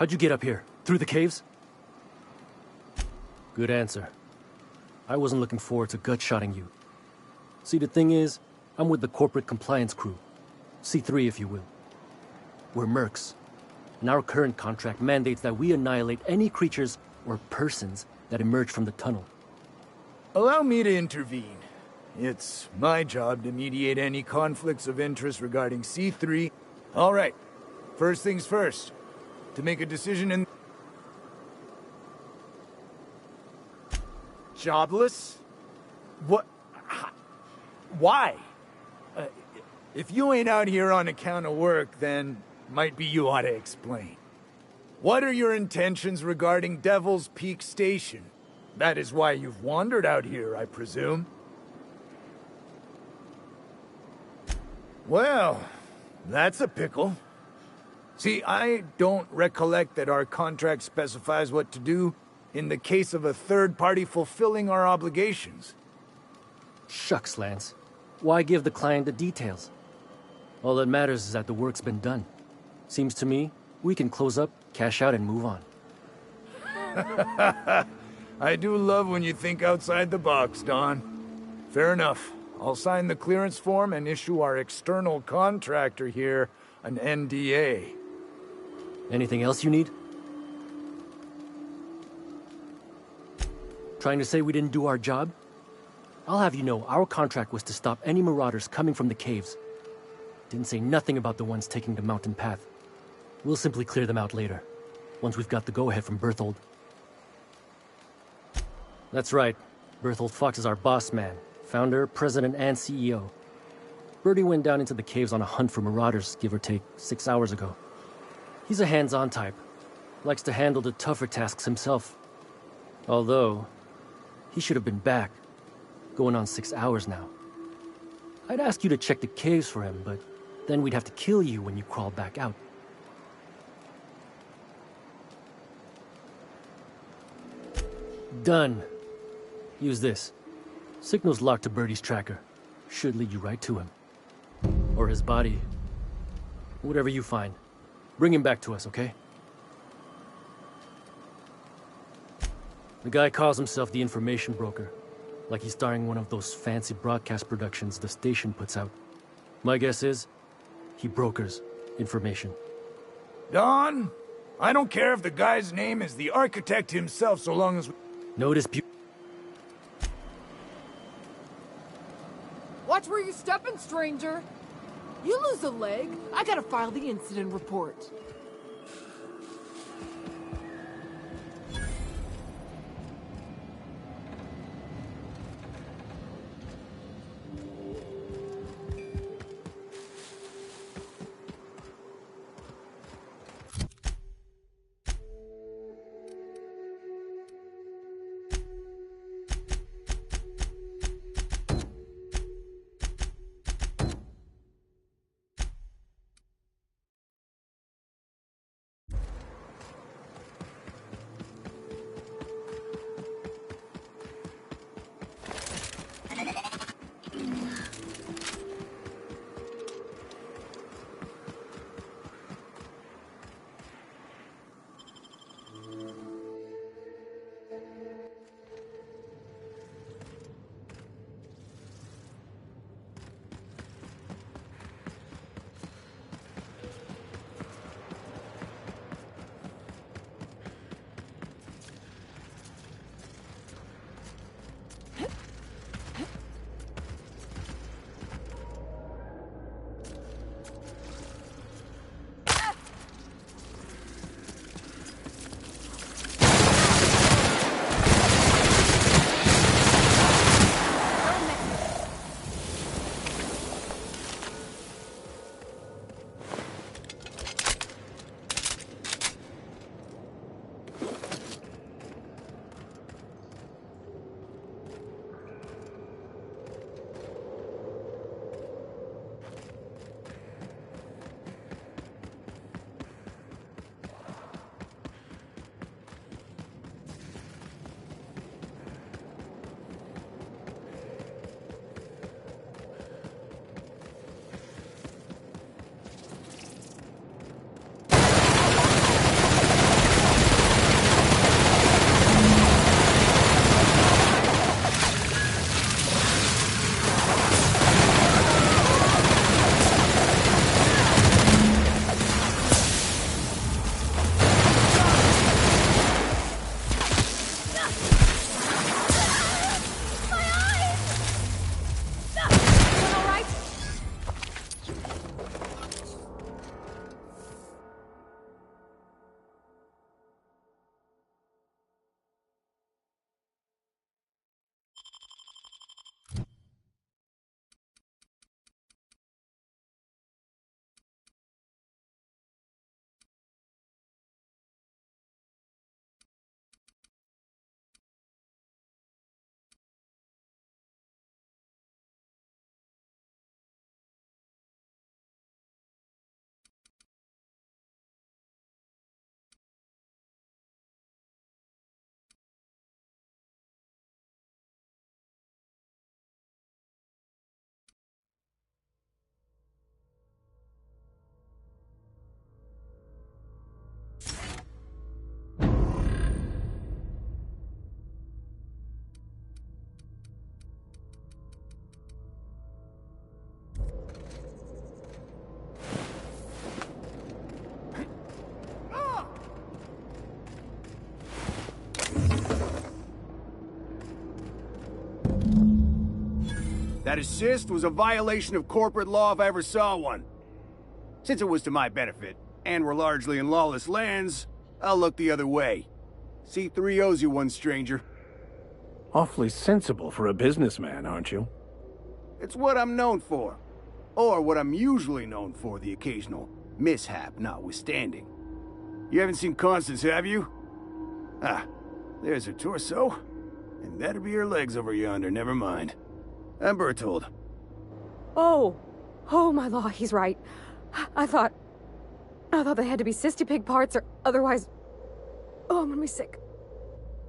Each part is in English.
How'd you get up here? Through the caves? Good answer. I wasn't looking forward to gut-shotting you. See, the thing is, I'm with the corporate compliance crew. C3, if you will. We're mercs, and our current contract mandates that we annihilate any creatures or persons that emerge from the tunnel. Allow me to intervene. It's my job to mediate any conflicts of interest regarding C3. All right. First things first. To make a decision in... Jobless? What? Why? If you ain't out here on account of work, then might be you ought to explain. What are your intentions regarding Devil's Peak Station? That is why you've wandered out here, I presume. Well, that's a pickle. See, I don't recollect that our contract specifies what to do in the case of a third party fulfilling our obligations. Shucks, Lance. Why give the client the details? All that matters is that the work's been done. Seems to me, we can close up, cash out, and move on. I do love when you think outside the box, Don. Fair enough. I'll sign the clearance form and issue our external contractor here an NDA. Anything else you need? Trying to say we didn't do our job? I'll have you know, our contract was to stop any marauders coming from the caves. Didn't say nothing about the ones taking the mountain path. We'll simply clear them out later, once we've got the go-ahead from Berthold. That's right. Berthold Fox is our boss man, founder, president, and CEO. Bertie went down into the caves on a hunt for marauders, give or take, 6 hours ago. He's a hands-on type. Likes to handle the tougher tasks himself. Although, he should have been back. Going on 6 hours now. I'd ask you to check the caves for him, but then we'd have to kill you when you crawl back out. Done. Use this. Signal's locked to Bertie's tracker. Should lead you right to him. Or his body. Whatever you find. Bring him back to us, okay? The guy calls himself the information broker. Like he's starring one of those fancy broadcast productions the station puts out. My guess is, he brokers information. Don, I don't care if the guy's name is the architect himself so long as... No dispute. Watch where you're stepping, stranger. You lose a leg, I gotta file the incident report. That assist was a violation of corporate law if I ever saw one. Since it was to my benefit, and we're largely in lawless lands, I'll look the other way. C3 owes you one, stranger. Awfully sensible for a businessman, aren't you? It's what I'm known for. Or what I'm usually known for, the occasional mishap notwithstanding. You haven't seen Constance, have you? Ah, there's her torso. And that'll be her legs over yonder, never mind. I'm Bertold. Oh, my law, he's right. I thought they had to be cysty pig parts or otherwise... Oh, I'm gonna be sick.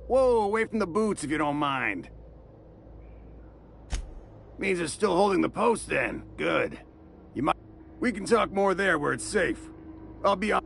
Whoa, away from the boots if you don't mind. Means they're still holding the post then. Good. You might... We can talk more there where it's safe. I'll be on...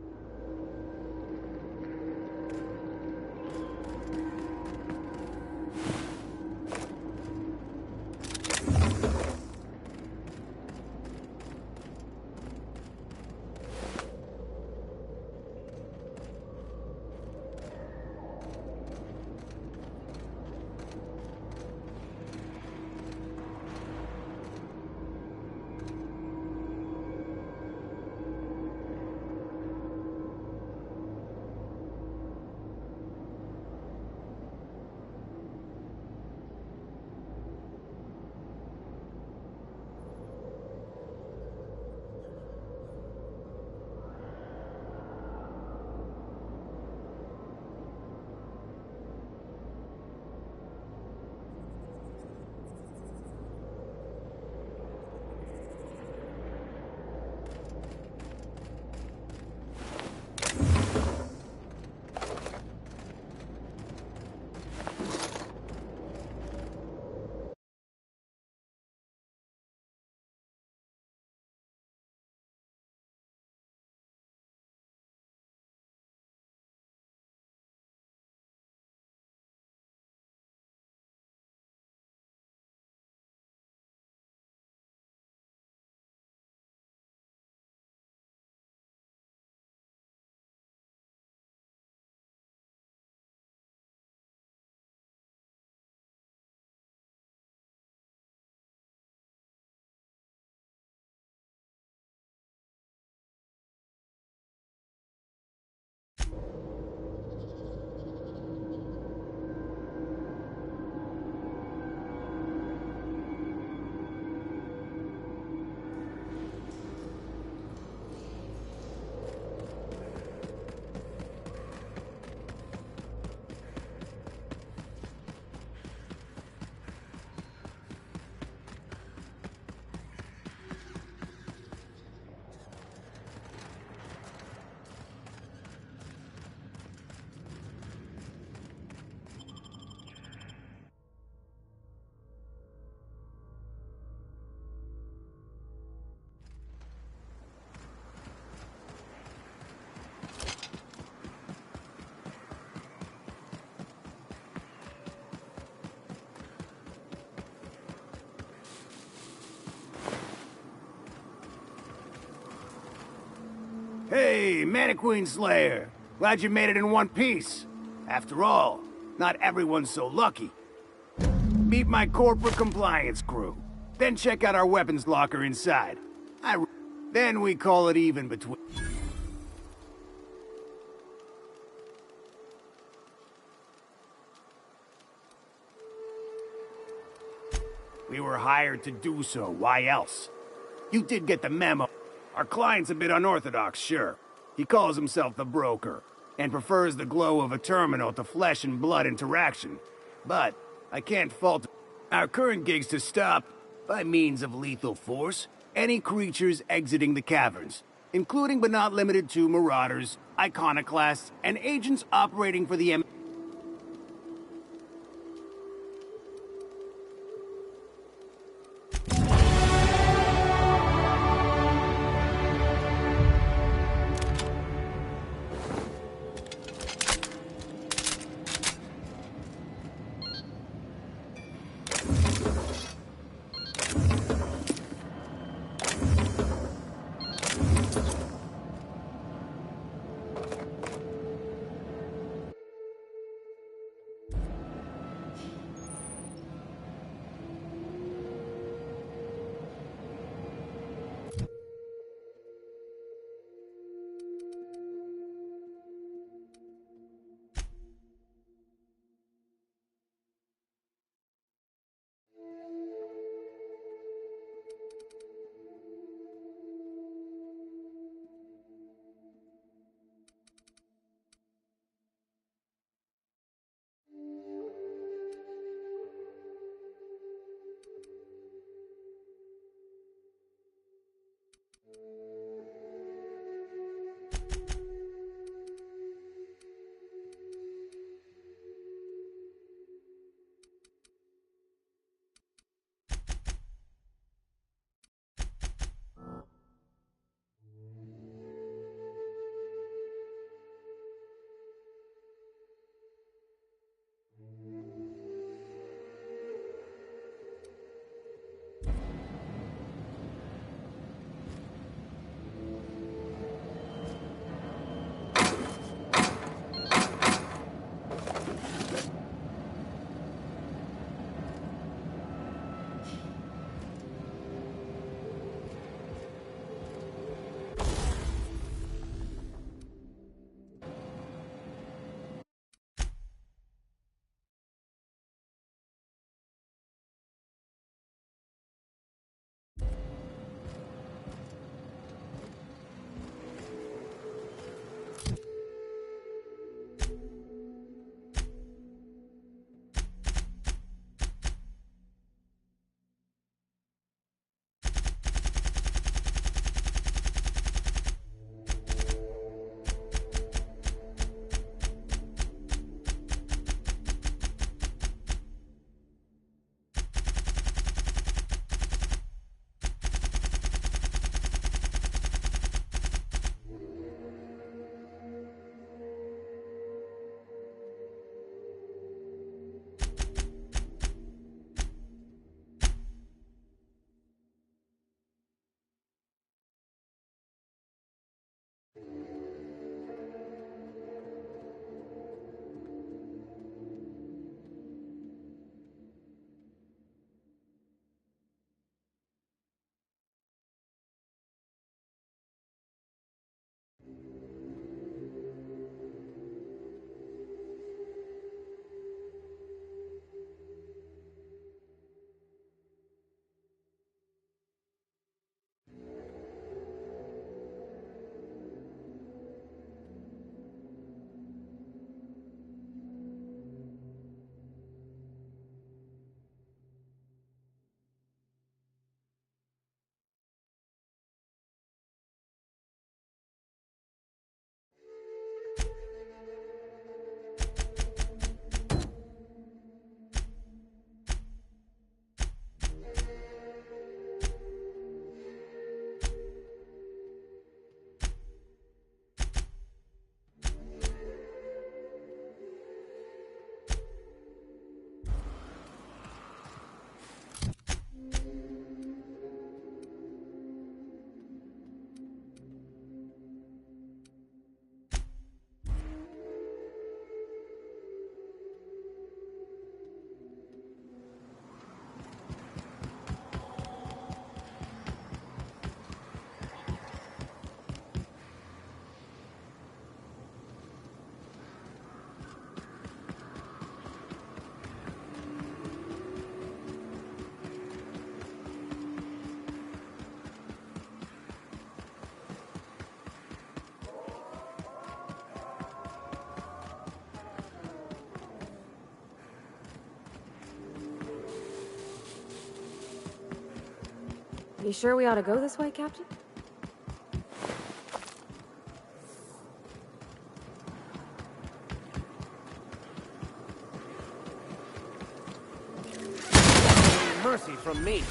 Hey, Mannequin Slayer! Glad you made it in one piece. After all, not everyone's so lucky. Meet my corporate compliance crew. Then check out our weapons locker inside. Then we call it even between... We were hired to do so, why else? You did get the memo. Our client's a bit unorthodox, sure. He calls himself the broker, and prefers the glow of a terminal to flesh and blood interaction. But I can't fault our current gig's to stop, by means of lethal force, any creatures exiting the caverns, including but not limited to marauders, iconoclasts, and agents operating for the You sure we ought to go this way, Captain? Mercy from me.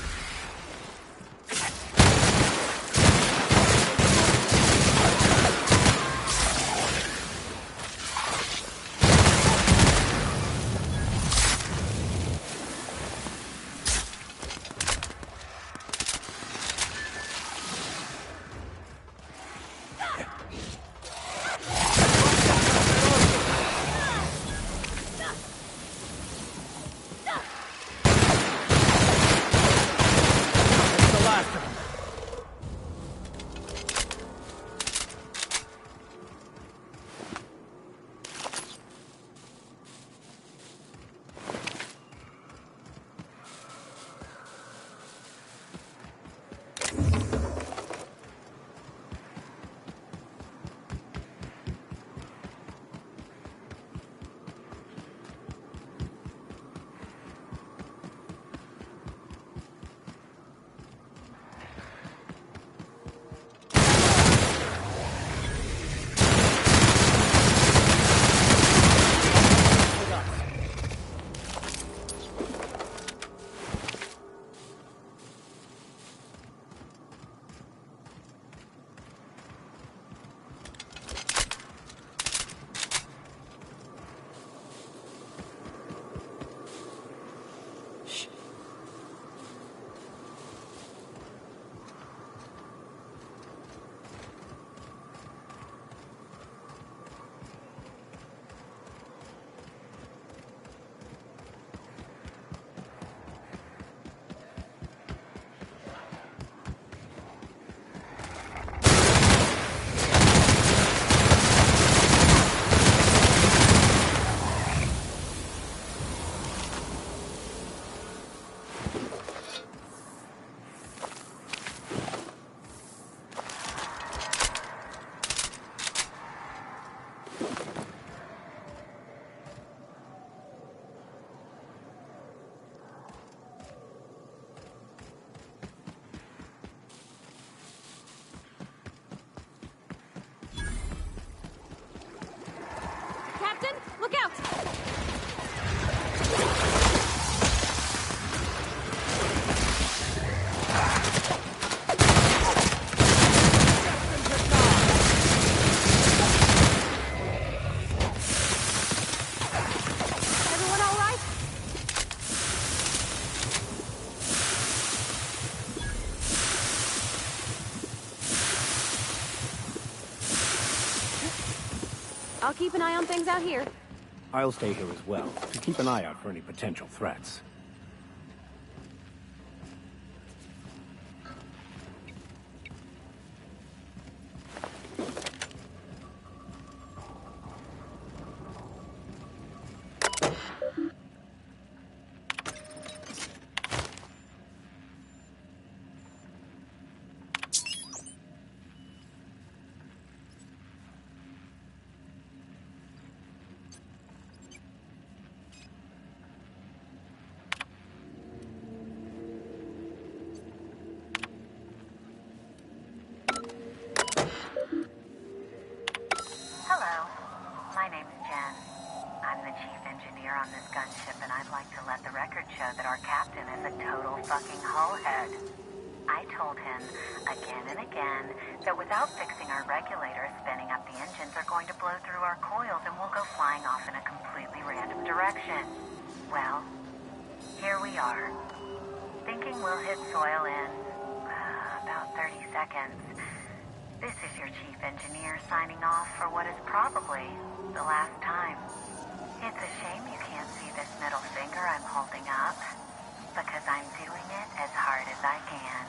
Captain, look out! Everyone all right? I'll keep an eye on things out here. I'll stay here as well, to keep an eye out for any potential threats. Hello, my name's Jen. I'm the chief engineer on this gunship, and I'd like to let the record show that our captain is a total fucking hullhead. I told him again and again that without fixing our regulators, spinning up the engines are going to blow through our coils and we'll go flying off in a completely random direction. Well, here we are. Thinking we'll hit soil in about 30 seconds. This is your chief engineer signing off for what is probably the last time. It's a shame you can't see this middle finger I'm holding up, because I'm doing it as hard as I can.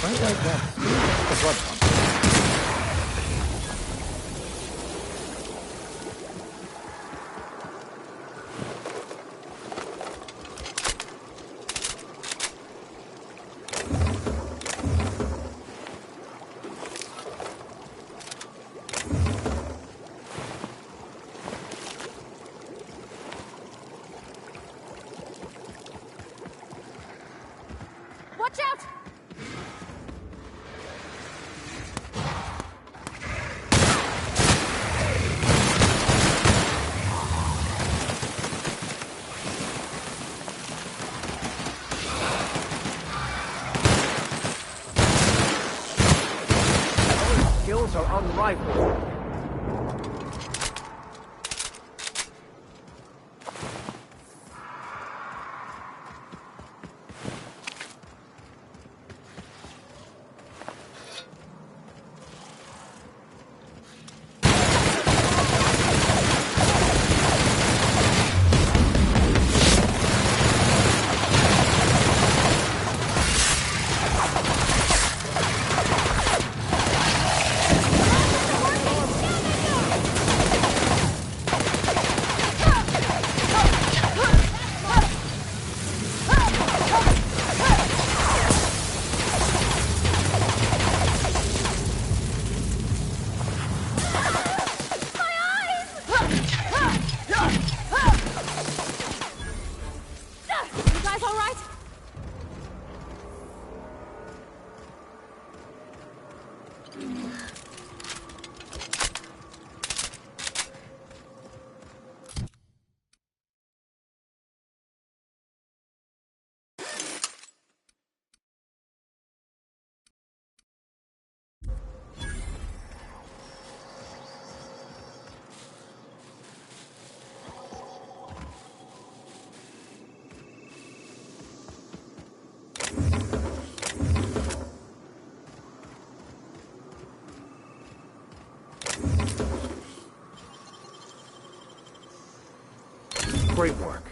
Right like that. The blood pump. Watch out! Skills are unrivaled. You guys all right? Great work.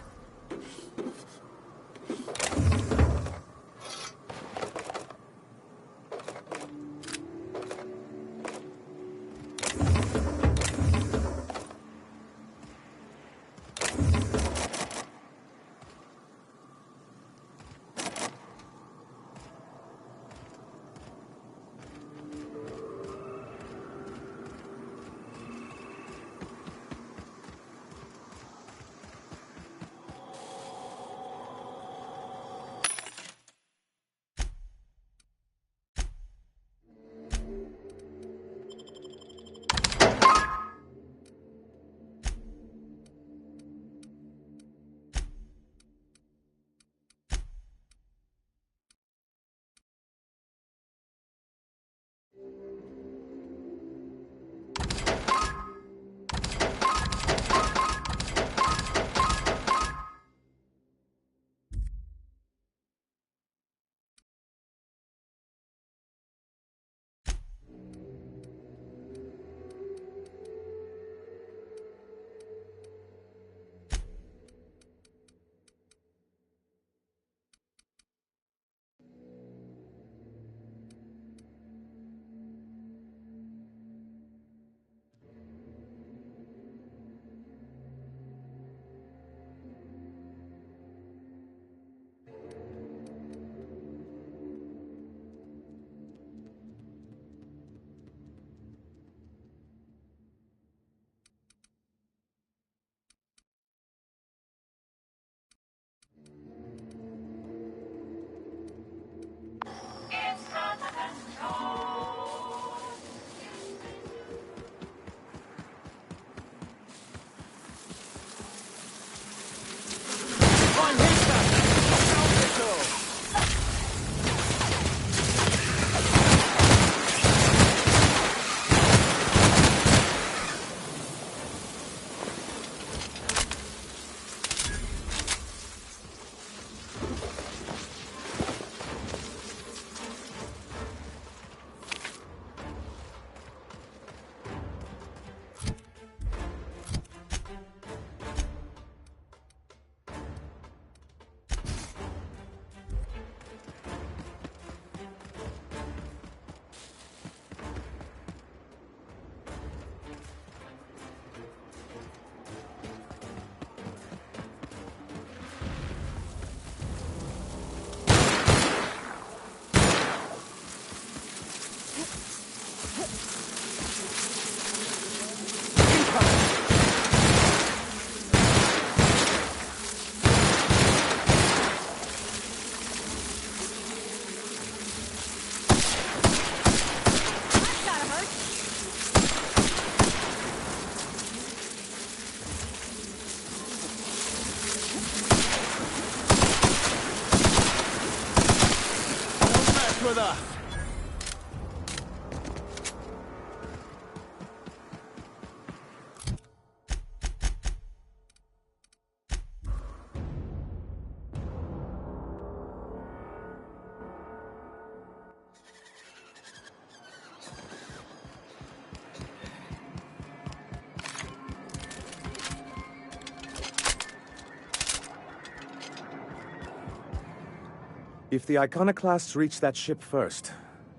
If the iconoclasts reach that ship first,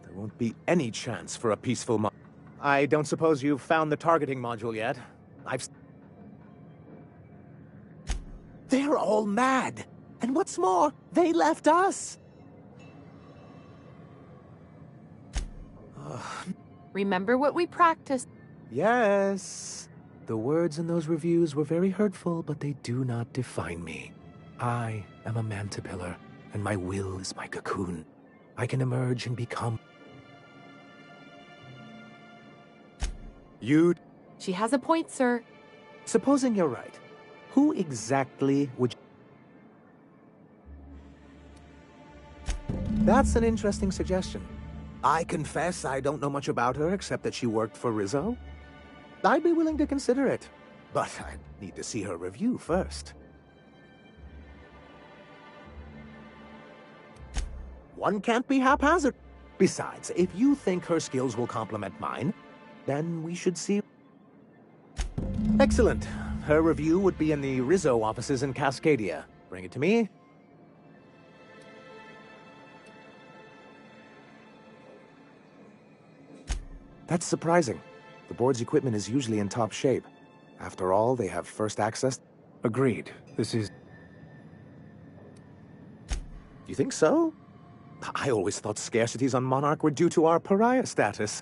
there won't be any chance for a peaceful I don't suppose you've found the targeting module yet? They're all mad! And what's more, they left us! Remember what we practiced. Yes. The words in those reviews were very hurtful, but they do not define me. I am a mantipillar, and my will is my cocoon. I can emerge and become... You... She has a point, sir. Supposing you're right, who exactly would you... That's an interesting suggestion. I confess I don't know much about her except that she worked for Rizzo. I'd be willing to consider it, but I'd need to see her review first. One can't be haphazard. Besides, if you think her skills will complement mine, then we should see... Excellent. Her review would be in the Rizzo offices in Cascadia. Bring it to me. That's surprising. The board's equipment is usually in top shape. After all, they have first access. Agreed. This is... You think so? I always thought scarcities on Monarch were due to our pariah status.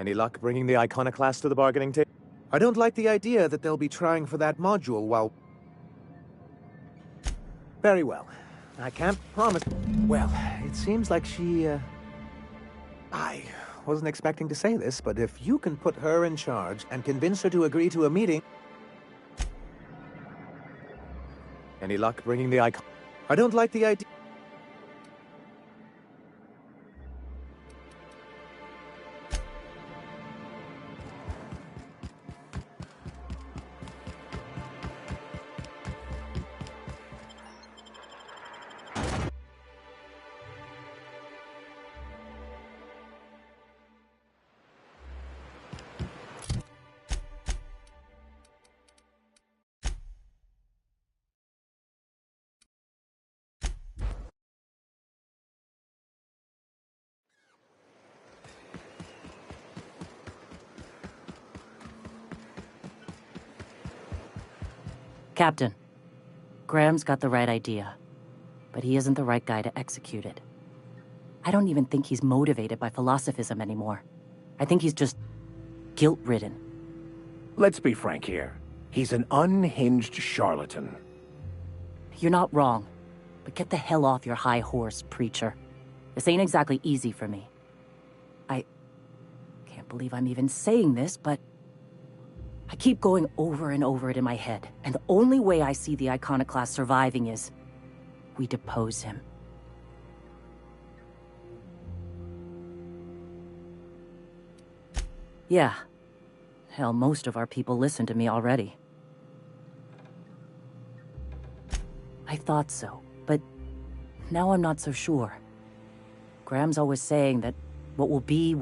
Any luck bringing the iconoclast to the bargaining table? I don't like the idea that they'll be trying for that module while... Very well. I can't promise... Well, it seems like she, I wasn't expecting to say this, but if you can put her in charge and convince her to agree to a meeting... Any luck bringing the icon... I don't like the idea... Captain, Graham's got the right idea, but he isn't the right guy to execute it. I don't even think he's motivated by philosophism anymore. I think he's just guilt-ridden. Let's be frank here. He's an unhinged charlatan. You're not wrong, but get the hell off your high horse, preacher. This ain't exactly easy for me. I can't believe I'm even saying this, but I keep going over and over it in my head, and the only way I see the iconoclast surviving is we depose him. Yeah. Hell, most of our people listen to me already. I thought so, but now I'm not so sure. Graham's always saying that what will be,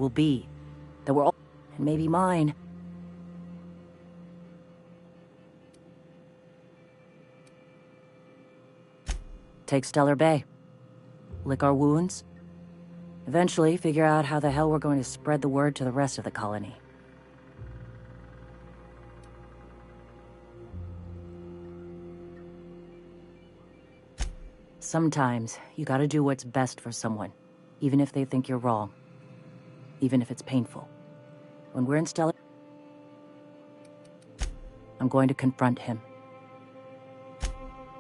that we're all... and maybe mine... Take Stellar Bay. Lick our wounds. Eventually, figure out how the hell we're going to spread the word to the rest of the colony. Sometimes, you gotta do what's best for someone, even if they think you're wrong. Even if it's painful. When we're in Stellar... I'm going to confront him.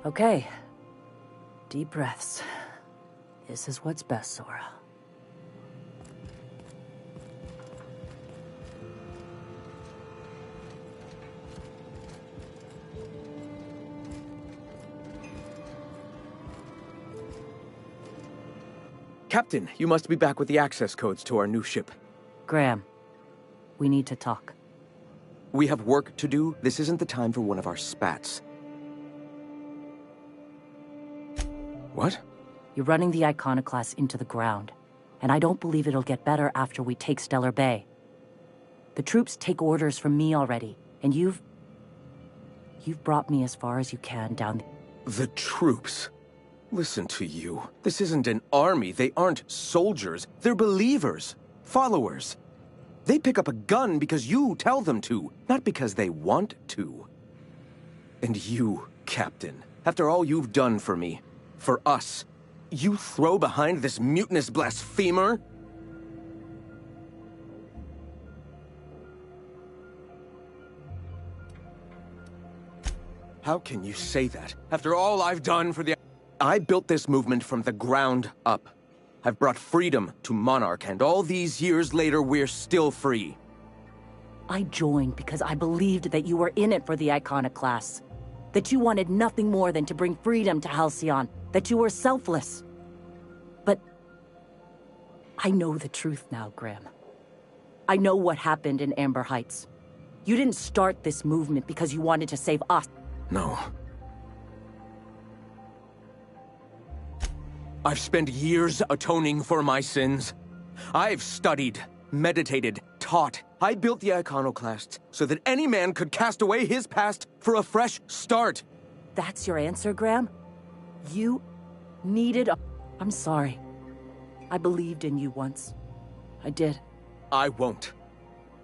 Okay. Deep breaths. This is what's best, Sora. Captain, you must be back with the access codes to our new ship. Graham, we need to talk. We have work to do. This isn't the time for one of our spats. What? You're running the iconoclast into the ground, and I don't believe it'll get better after we take Stellar Bay. The troops take orders from me already, and you've brought me as far as you can down The troops? Listen to you. This isn't an army. They aren't soldiers. They're believers. Followers. They pick up a gun because you tell them to, not because they want to. And you, Captain, after all you've done for me, for us, you throw behind this mutinous blasphemer? How can you say that, after all I've done for the... I built this movement from the ground up. I've brought freedom to Monarch, and all these years later, we're still free. I joined because I believed that you were in it for the iconoclasts. That you wanted nothing more than to bring freedom to Halcyon. That you were selfless. But I know the truth now, Graham. I know what happened in Amber Heights. You didn't start this movement because you wanted to save us. No. I've spent years atoning for my sins. I've studied, meditated, taught. I built the iconoclasts so that any man could cast away his past for a fresh start. That's your answer, Graham? You needed a... I'm sorry. I believed in you once. I did. I won't.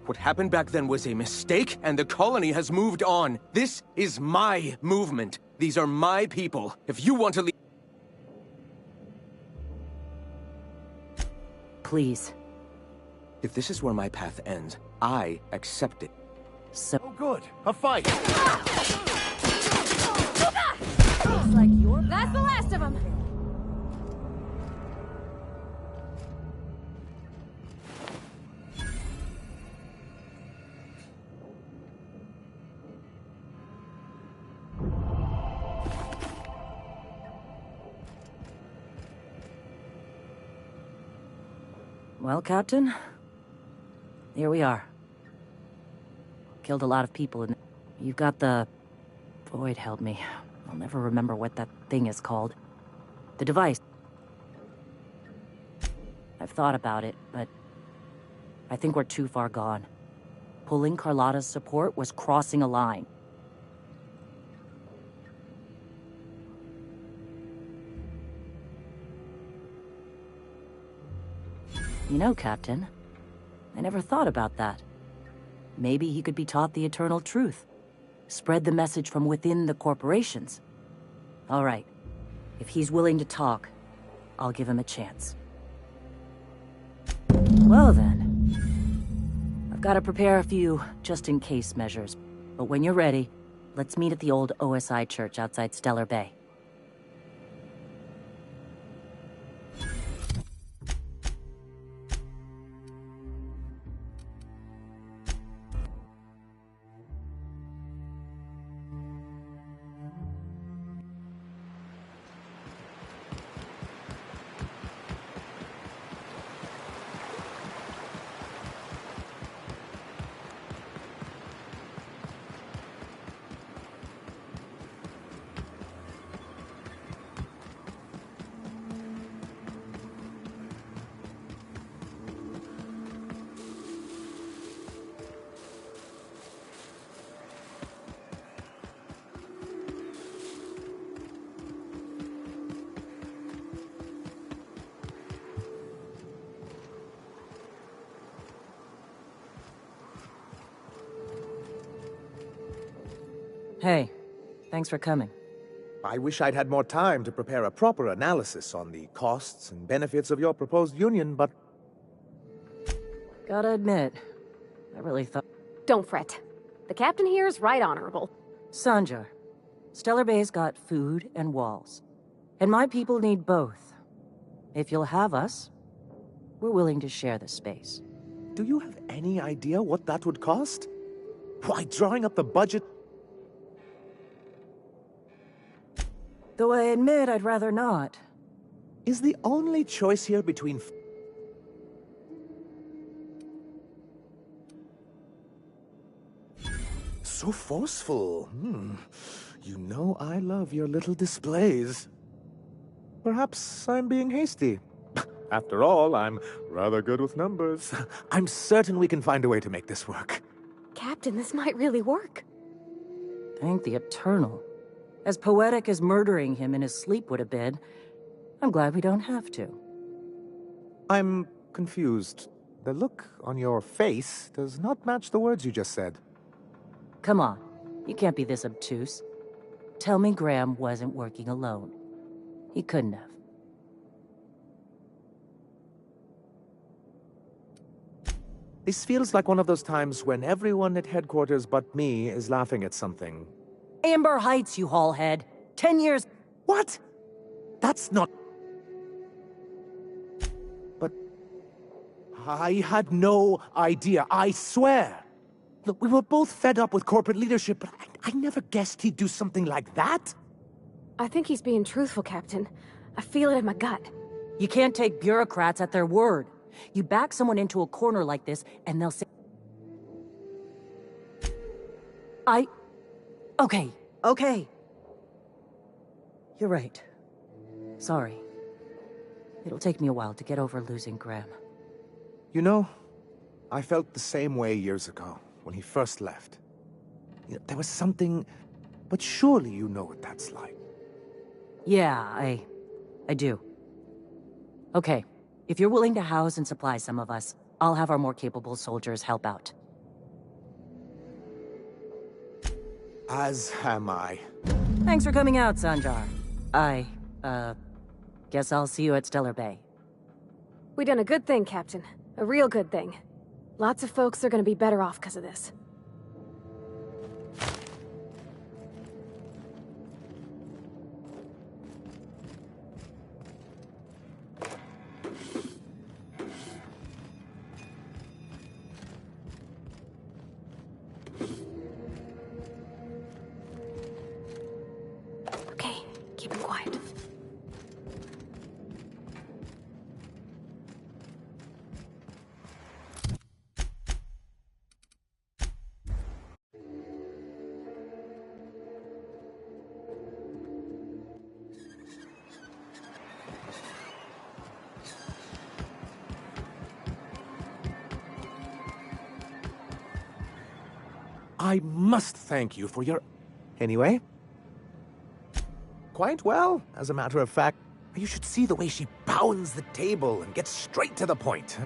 What happened back then was a mistake, and the colony has moved on. This is my movement. These are my people. If you want to leave... Please. If this is where my path ends, I accept it. So, Oh, good. A fight. Looks like you're... That's the last of them! well, Captain, here we are. Killed a lot of people, and you've got the... Void help me. I'll never remember what that thing is called. The device. I've thought about it, but I think we're too far gone. Pulling Carlotta's support was crossing a line. You know, Captain, I never thought about that. Maybe he could be taught the eternal truth. Spread the message from within the corporations. All right. If he's willing to talk, I'll give him a chance. Well then. I've got to prepare a few just-in-case measures. But when you're ready, let's meet at the old OSI church outside Stellar Bay. Hey, thanks for coming. I wish I'd had more time to prepare a proper analysis on the costs and benefits of your proposed union, but... Gotta admit, I really thought... Don't fret. The captain here is right honorable. Sanjar, Stellar Bay's got food and walls. And my people need both. If you'll have us, we're willing to share the space. Do you have any idea what that would cost? Why, drawing up the budget... Though I admit I'd rather not. Is the only choice here between... So forceful. You know I love your little displays. Perhaps I'm being hasty. After all, I'm rather good with numbers. I'm certain we can find a way to make this work. Captain, this might really work. Thank the Eternal. As poetic as murdering him in his sleep would have been, I'm glad we don't have to. I'm confused. The look on your face does not match the words you just said. Come on, you can't be this obtuse. Tell me Graham wasn't working alone. He couldn't have. This feels like one of those times when everyone at headquarters but me is laughing at something. Amber Heights, you hallhead. 10 years... What? That's not... But... I had no idea, I swear. Look, we were both fed up with corporate leadership, but I never guessed he'd do something like that. I think he's being truthful, Captain. I feel it in my gut. You can't take bureaucrats at their word. You back someone into a corner like this, and they'll say... Okay. You're right. Sorry. It'll take me a while to get over losing Graham. You know, I felt the same way years ago, when he first left. There was something... But surely you know what that's like. Yeah, I do. Okay, if you're willing to house and supply some of us, I'll have our more capable soldiers help out. As am I. Thanks for coming out, Sanjar. Guess I'll see you at Stellar Bay. We done a good thing, Captain. A real good thing. Lots of folks are gonna be better off because of this. Okay, keep him quiet. I must thank you for your... Anyway? Quite well, as a matter of fact. You should see the way she pounds the table and gets straight to the point.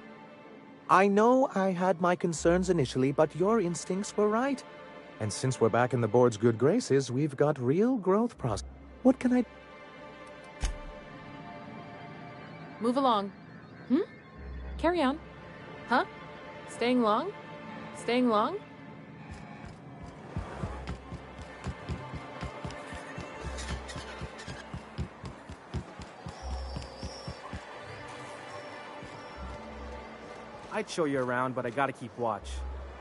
I know I had my concerns initially, but your instincts were right. And since we're back in the board's good graces, we've got real growth prospects. What can I... Move along. Carry on. Huh? Staying long? Staying long? I'd show you around, but I gotta keep watch,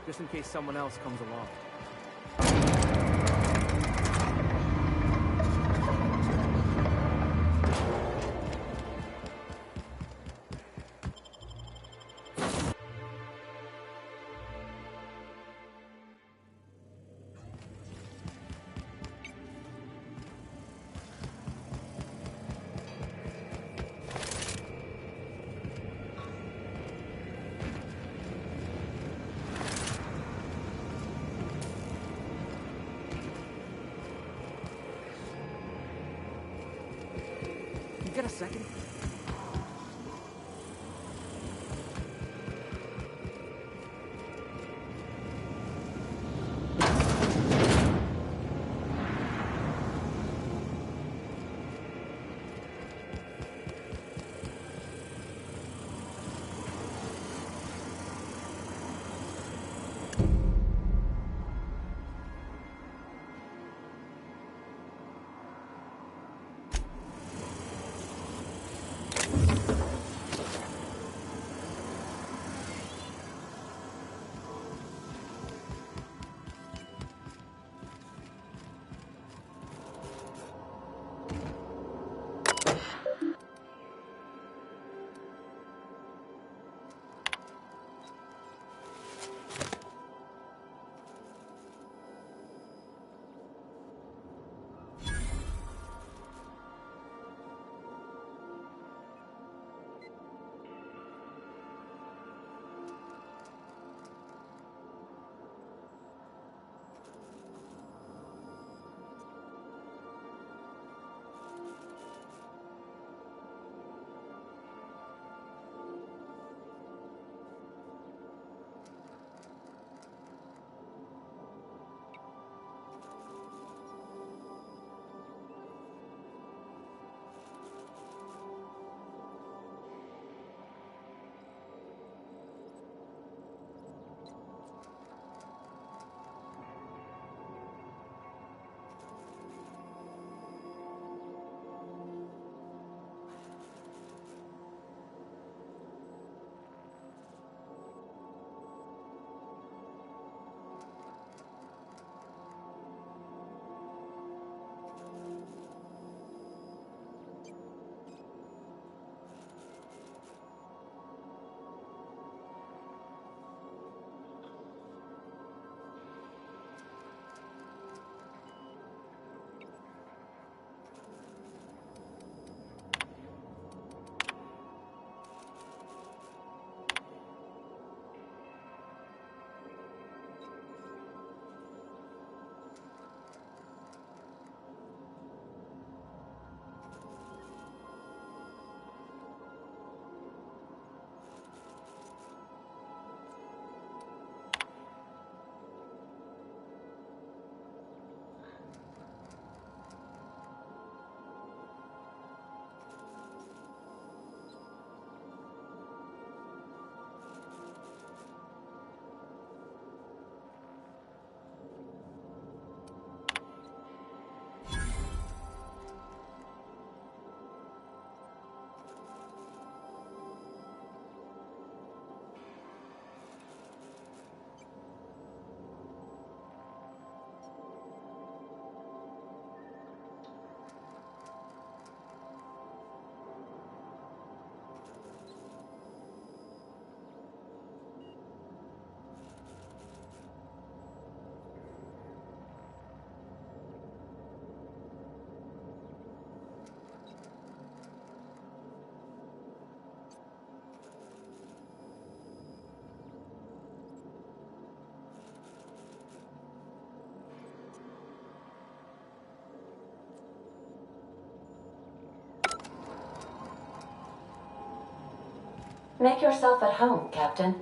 just in case someone else comes along. You get a second? Make yourself at home, Captain.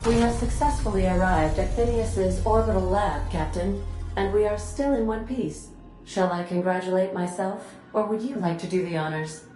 We have successfully arrived at Phineas's orbital lab, Captain, and we are still in one piece. Shall I congratulate myself, or would you like to do the honors?